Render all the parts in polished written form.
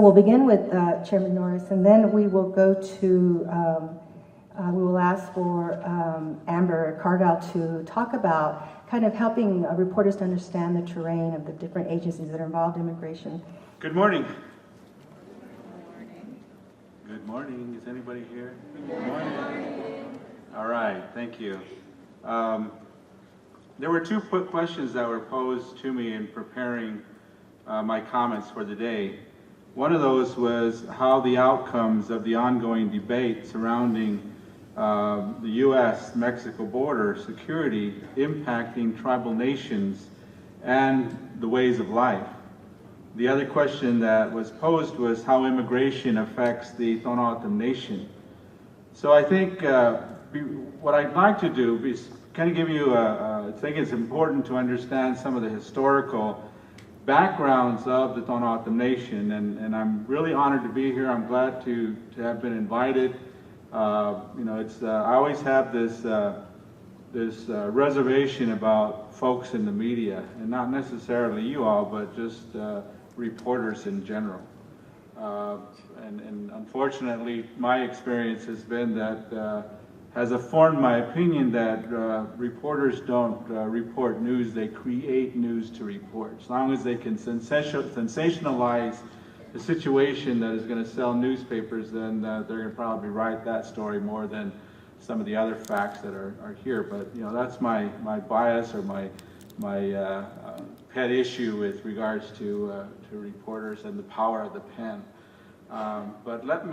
So we'll begin with Chairman Norris, and then we will go to, we will ask for Amber Cargile to talk about kind of helping reporters to understand the terrain of the different agencies that are involved in immigration. Good morning. Good morning. Is anybody here? Good morning. All right, thank you. There were two quick questions that were posed to me in preparing my comments for the day. One of those was how the outcomes of the ongoing debate surrounding the U.S.-Mexico border security impacting tribal nations and the ways of life. The other question that was posed was how immigration affects the Tohono Nation. So I think what I'd like to do is kind of give you I think it's important to understand some of the historical backgrounds of the Tohono Nation, and I'm really honored to be here. I'm glad to have been invited. You know, it's I always have this reservation about folks in the media, and not necessarily you all, but just reporters in general. And unfortunately, my experience has been that has formed my opinion that reporters don't report news, they create news to report. As long as they can sensationalize the situation that is going to sell newspapers, then they're going to probably write that story more than some of the other facts that are here. But you know, that's my bias or my pet issue with regards to reporters and the power of the pen. But let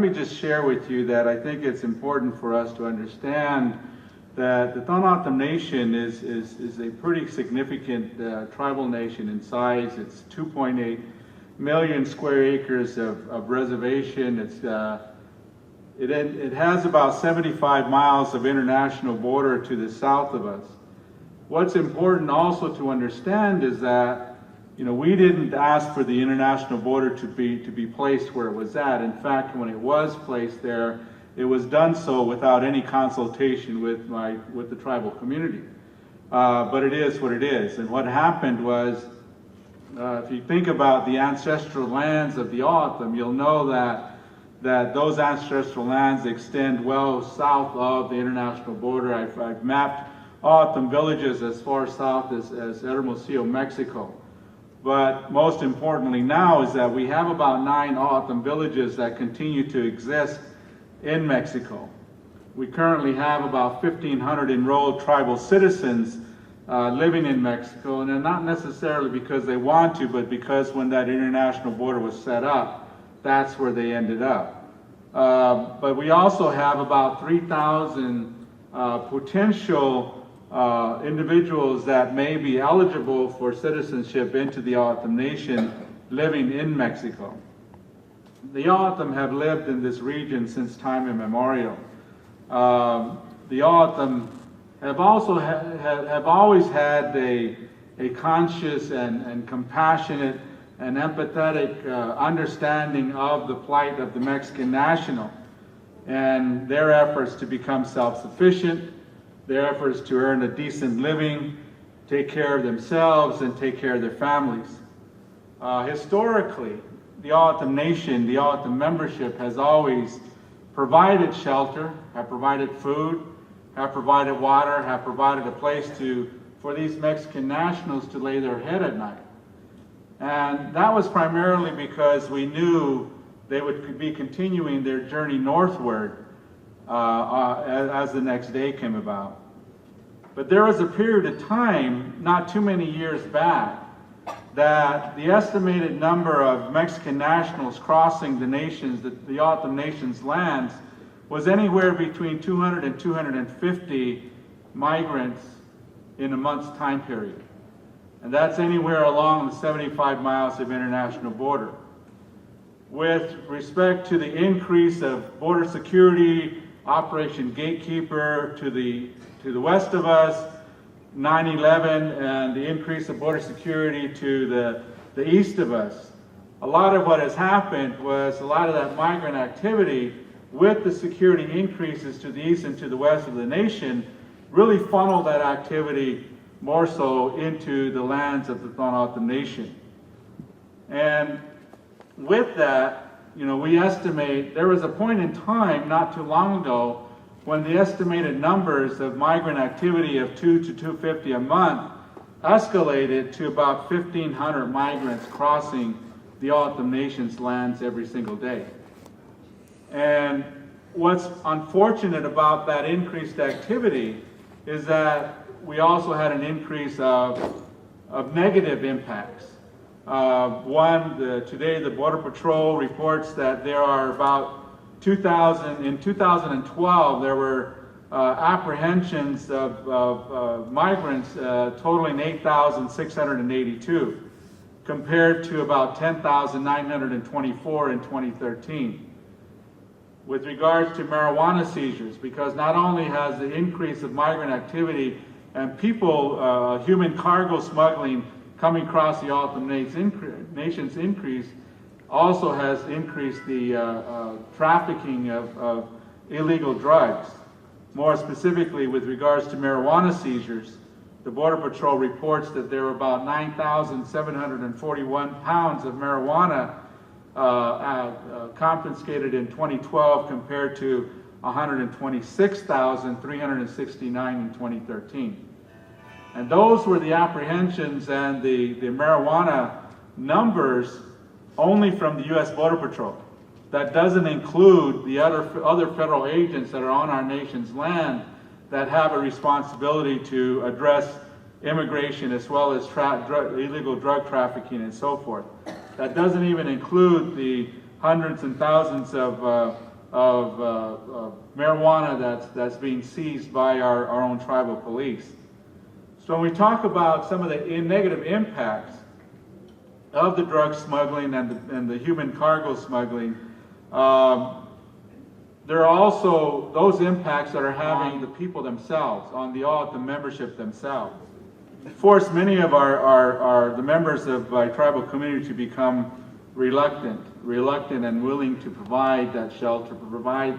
me just share with you that I think it's important for us to understand that the Tohono Nation is a pretty significant tribal nation in size. It's 2.8 million square acres of reservation. It has about 75 miles of international border to the south of us. What's important also to understand is that, you know, we didn't ask for the international border to be placed where it was at. In fact, when it was placed there, it was done so without any consultation with the tribal community. But it is what it is. And what happened was, if you think about the ancestral lands of the O'odham, you'll know that those ancestral lands extend well south of the international border. I've mapped O'odham villages as far south as Hermosillo, Mexico. But most importantly now is that we have about 9 O'odham villages that continue to exist in Mexico. We currently have about 1,500 enrolled tribal citizens living in Mexico, and they're not necessarily because they want to, but because when that international border was set up, that's where they ended up. But we also have about 3,000 potential individuals that may be eligible for citizenship into the O'odham Nation living in Mexico. The O'odham have lived in this region since time immemorial. The O'odham have also have always had a conscious and compassionate and empathetic understanding of the plight of the Mexican national and their efforts to become self-sufficient, their efforts to earn a decent living, take care of themselves, and take care of their families. Historically, the O'odham Nation, the O'odham membership has always provided shelter, have provided food, have provided water, have provided a place for these Mexican nationals to lay their head at night. And that was primarily because we knew they would be continuing their journey northward as the next day came about. But there was a period of time, not too many years back, that the estimated number of Mexican nationals crossing the O'odham Nation's lands was anywhere between 200 and 250 migrants in a month's time period. And that's anywhere along the 75 miles of international border. With respect to the increase of border security, Operation Gatekeeper to the west of us, 9/11, and the increase of border security to the east of us. A lot of what has happened was a lot of that migrant activity with the security increases to the east and to the west of the nation really funneled that activity more so into the lands of the Tohono Nation. And with that, we estimate there was a point in time not too long ago when the estimated numbers of migrant activity of 2 to 250 a month escalated to about 1,500 migrants crossing the O'odham Nation's lands every single day. And what's unfortunate about that increased activity is that we also had an increase of negative impacts. Today the Border Patrol reports that there are about in 2012, there were apprehensions of migrants totaling 8,682, compared to about 10,924 in 2013. With regards to marijuana seizures, because not only has the increase of migrant activity and people, human cargo smuggling coming across the O'odham Nation's increase, also has increased the trafficking of illegal drugs. More specifically, with regards to marijuana seizures, the Border Patrol reports that there were about 9,741 pounds of marijuana confiscated in 2012 compared to 126,369 in 2013. And those were the apprehensions and the marijuana numbers only from the U.S. Border Patrol. That doesn't include the other federal agents that are on our nation's land that have a responsibility to address immigration as well as illegal drug trafficking and so forth. That doesn't even include the hundreds and thousands of marijuana that's being seized by our own tribal police. So when we talk about some of the negative impacts of the drug smuggling and the human cargo smuggling, there are also those impacts that are having the people themselves, on the O'odham membership themselves. Force many of the members of our tribal community to become reluctant and willing to provide that shelter, to provide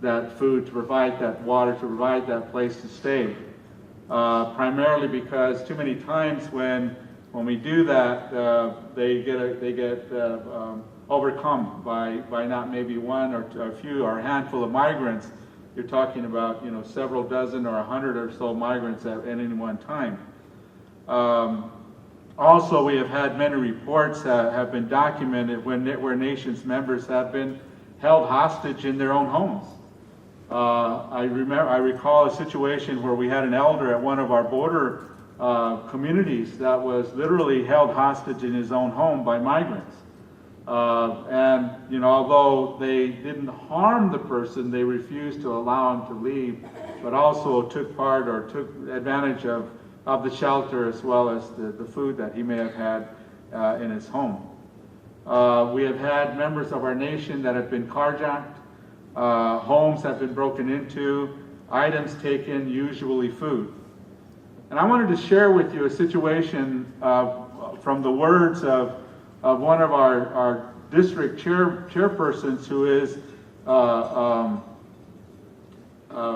that food, to provide that water, to provide that place to stay. Primarily because too many times when we do that, they get overcome by not maybe one or a few or a handful of migrants. You're talking about several dozen or 100 or so migrants at any one time. Also, we have had many reports that have been documented where nations members have been held hostage in their own homes. I recall a situation where we had an elder at one of our border communities that was literally held hostage in his own home by migrants. Although they didn't harm the person, they refused to allow him to leave, but also took advantage of the shelter as well as the food that he may have had in his home. We have had members of our nation that have been carjacked, homes have been broken into, items taken, usually food. And I wanted to share with you a situation from the words of one of our district chairpersons who is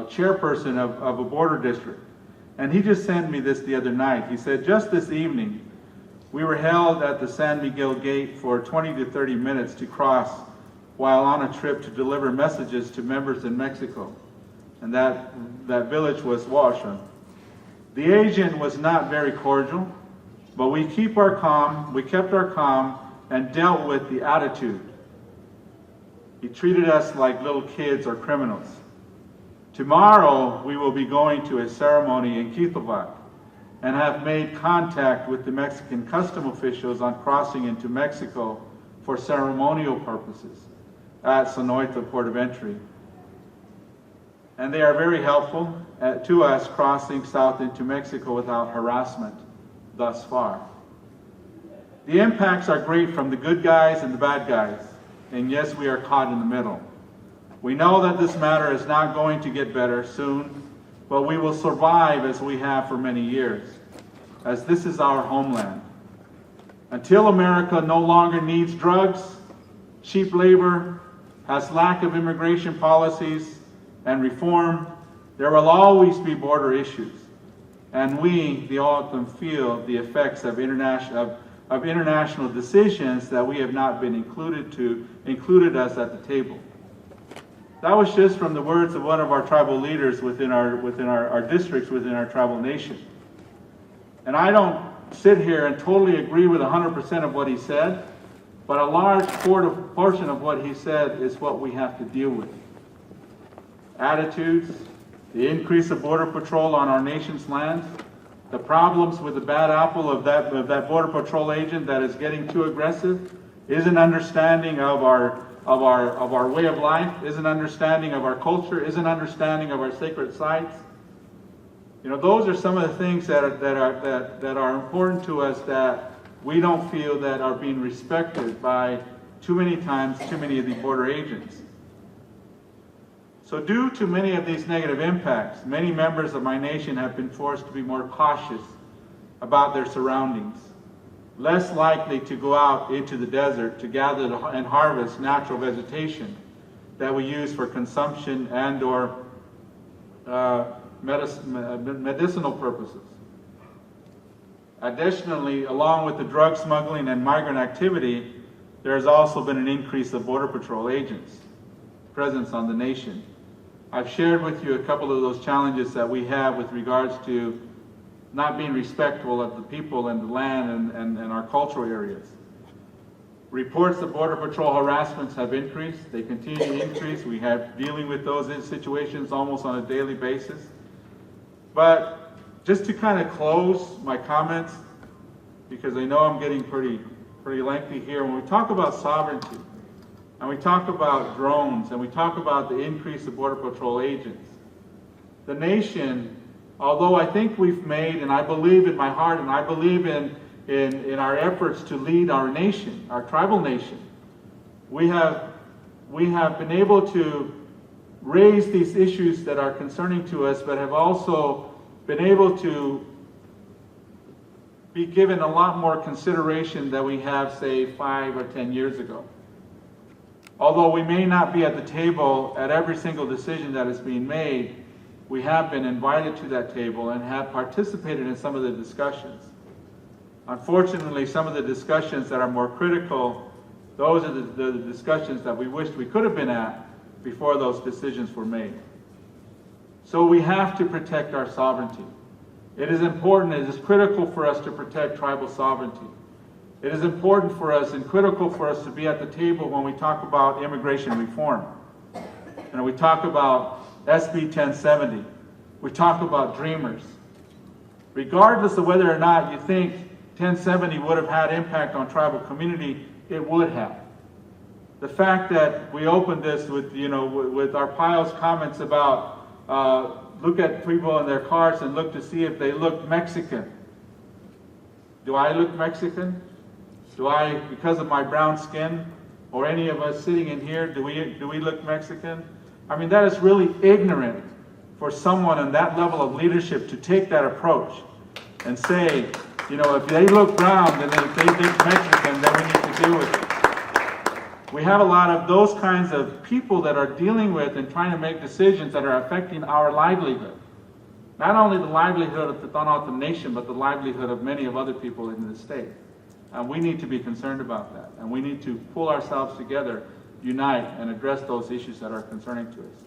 chairperson of a border district. And he just sent me this the other night. He said, just this evening, we were held at the San Miguel gate for 20 to 30 minutes to cross while on a trip to deliver messages to members in Mexico. And that village was Washan. The agent was not very cordial, but we kept our calm and dealt with the attitude. He treated us like little kids or criminals. Tomorrow, we will be going to a ceremony in Quitlovac and have made contact with the Mexican custom officials on crossing into Mexico for ceremonial purposes at Sonoita Port of Entry. And they are very helpful to us crossing south into Mexico without harassment thus far. The impacts are great from the good guys and the bad guys, and yes, we are caught in the middle. We know that this matter is not going to get better soon, but we will survive as we have for many years, as this is our homeland. Until America no longer needs drugs, cheap labor, has lack of immigration policies and reform, there will always be border issues. And we, the O'odham, feel the effects of of international decisions that we have not been included us at the table. That was just from the words of one of our tribal leaders within our districts, within our tribal nation. And I don't sit here and totally agree with 100% of what he said, but a large portion of what he said is what we have to deal with. Attitudes, the increase of border patrol on our nation's lands, the problems with the bad apple of that border patrol agent that is getting too aggressive, is an understanding of our way of life, is an understanding of our culture, is an understanding of our sacred sites. You know, those are some of the things that are important to us that we don't feel that are being respected by too many of the border agents. So due to many of these negative impacts, many members of my nation have been forced to be more cautious about their surroundings, less likely to go out into the desert to gather and harvest natural vegetation that we use for consumption and or medicinal purposes. Additionally, along with the drug smuggling and migrant activity, there has also been an increase of Border Patrol agents' presence on the nation. I've shared with you a couple of those challenges that we have with regards to not being respectful of the people and the land and our cultural areas. Reports of Border Patrol harassments have increased. They continue to increase. We have dealing with those situations almost on a daily basis. But just to kind of close my comments, because I know I'm getting pretty lengthy here, when we talk about sovereignty, and we talk about drones, and we talk about the increase of Border Patrol agents, the nation, although I think we've made, and I believe in my heart, and I believe in our efforts to lead our nation, our tribal nation, we have been able to raise these issues that are concerning to us, but have also been able to be given a lot more consideration than we have, say, 5 or 10 years ago. Although we may not be at the table at every single decision that is being made, we have been invited to that table and have participated in some of the discussions. Unfortunately, some of the discussions that are more critical, those are the discussions that we wished we could have been at before those decisions were made. So we have to protect our sovereignty. It is important, it is critical for us to protect tribal sovereignty. It is important for us and critical for us to be at the table when we talk about immigration reform. And we talk about SB 1070. We talk about dreamers. Regardless of whether or not you think 1070 would have had impact on tribal community, it would have. The fact that we opened this with, with our Piles comments about look at people in their cars and look to see if they look Mexican. Do I look Mexican? Do I, because of my brown skin, or any of us sitting in here, do we look Mexican? I mean, that is really ignorant for someone in that level of leadership to take that approach and say, if they look brown, then if they look Mexican, then we need to deal with it. We have a lot of those kinds of people that are dealing with and trying to make decisions that are affecting our livelihood. Not only the livelihood of the Tohono nation, but the livelihood of many of other people in the state. And we need to be concerned about that. And we need to pull ourselves together, unite, and address those issues that are concerning to us.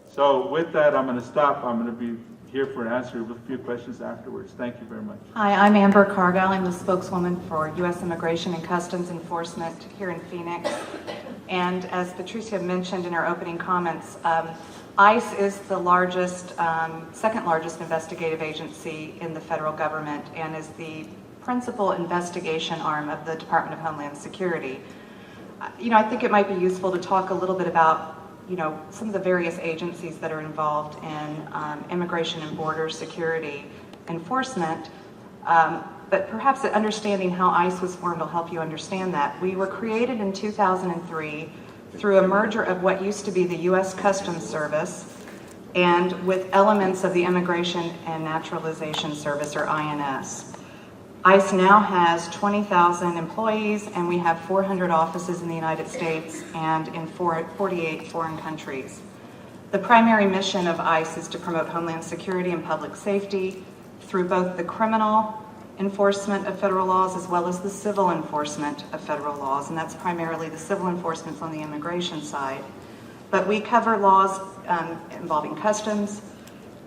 So with that, I'm going to stop. I'm going to be here for an answer of a few questions afterwards. Thank you very much. Hi, I'm Amber Cargile. I'm the spokeswoman for U.S. Immigration and Customs Enforcement here in Phoenix. And as Patricia mentioned in her opening comments, ICE is the largest, second largest investigative agency in the federal government and is the principal investigation arm of the Department of Homeland Security. I think it might be useful to talk a little bit about some of the various agencies that are involved in immigration and border security enforcement, but perhaps understanding how ICE was formed will help you understand that. We were created in 2003 through a merger of what used to be the U.S. Customs Service and with elements of the Immigration and Naturalization Service, or INS. ICE now has 20,000 employees, and we have 400 offices in the United States and in 48 foreign countries. The primary mission of ICE is to promote homeland security and public safety through both the criminal enforcement of federal laws as well as the civil enforcement of federal laws, and that's primarily the civil enforcement on the immigration side. But we cover laws involving customs,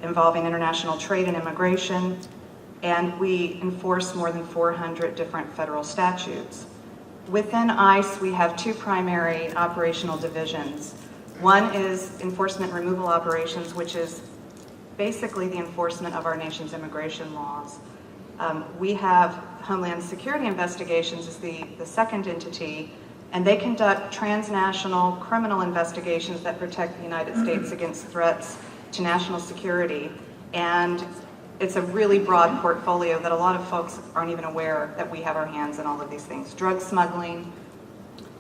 involving international trade and immigration, and we enforce more than 400 different federal statutes. Within ICE, we have two primary operational divisions. One is enforcement removal operations, which is basically the enforcement of our nation's immigration laws. We have Homeland Security Investigations as the second entity, and they conduct transnational criminal investigations that protect the United States against threats to national security. And it's a really broad portfolio that a lot of folks aren't even aware that we have our hands in all of these things. Drug smuggling,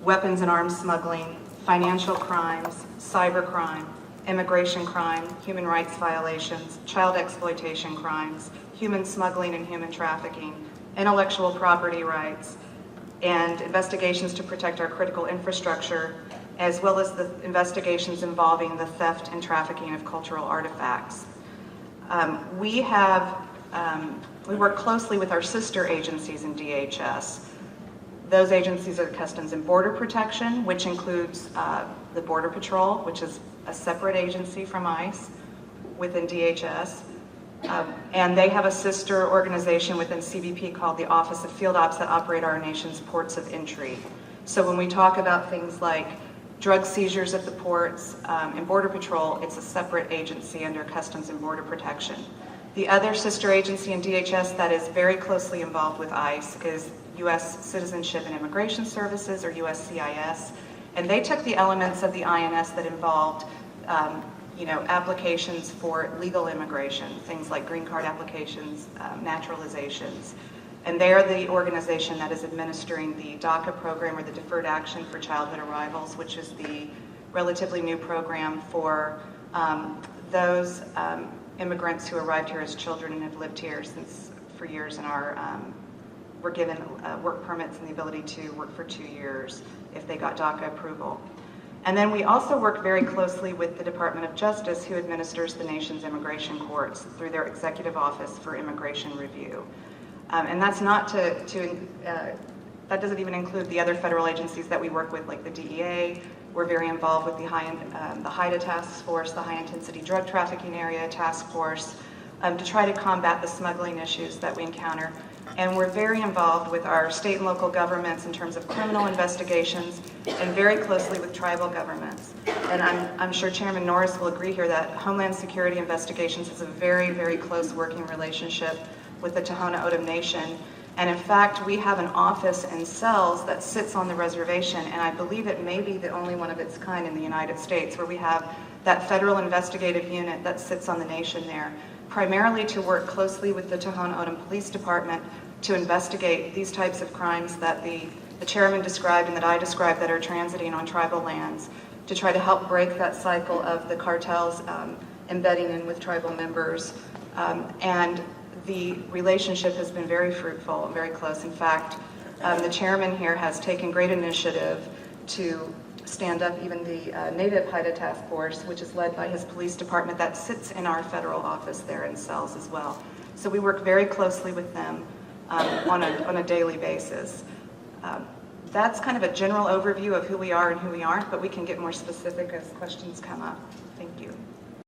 weapons and arms smuggling, financial crimes, cyber crime, immigration crime, human rights violations, child exploitation crimes, human smuggling and human trafficking, intellectual property rights, and investigations to protect our critical infrastructure, as well as the investigations involving the theft and trafficking of cultural artifacts. We work closely with our sister agencies in DHS. Those agencies are Customs and Border Protection, which includes the Border Patrol, which is a separate agency from ICE within DHS. And they have a sister organization within CBP called the Office of Field Ops that operate our nation's ports of entry. So when we talk about things like drug seizures at the ports and Border Patrol, it's a separate agency under Customs and Border Protection. The other sister agency in DHS that is very closely involved with ICE is U.S. Citizenship and Immigration Services, or USCIS, and they took the elements of the INS that involved applications for legal immigration, things like green card applications, naturalizations. And they are the organization that is administering the DACA program, or the Deferred Action for Childhood Arrivals, which is the relatively new program for those immigrants who arrived here as children and have lived here for years and were given work permits and the ability to work for 2 years if they got DACA approval. And then we also work very closely with the Department of Justice, who administers the nation's immigration courts through their Executive Office for Immigration Review. And that's not that doesn't even include the other federal agencies that we work with, like the DEA. We're very involved with the HIDTA Task Force, the High Intensity Drug Trafficking Area Task Force, to try to combat the smuggling issues that we encounter. And we're very involved with our state and local governments in terms of criminal investigations, and very closely with tribal governments. And I'm sure Chairman Norris will agree here that Homeland Security Investigations has a very, very close working relationship with the Tohono Nation. And in fact, we have an office in cells that sits on the reservation, and I believe it may be the only one of its kind in the United States, where we have that federal investigative unit that sits on the nation there, primarily to work closely with the Tohono Police Department to investigate these types of crimes that the chairman described and that I described that are transiting on tribal lands, to try to help break that cycle of the cartels embedding in with tribal members. And the relationship has been very fruitful and very close. In fact, the chairman here has taken great initiative to stand up even the Native HIDTA Task Force, which is led by his police department that sits in our federal office there in cells as well. So we work very closely with them on a daily basis. That's kind of a general overview of who we are and who we aren't, but we can get more specific as questions come up. Thank you.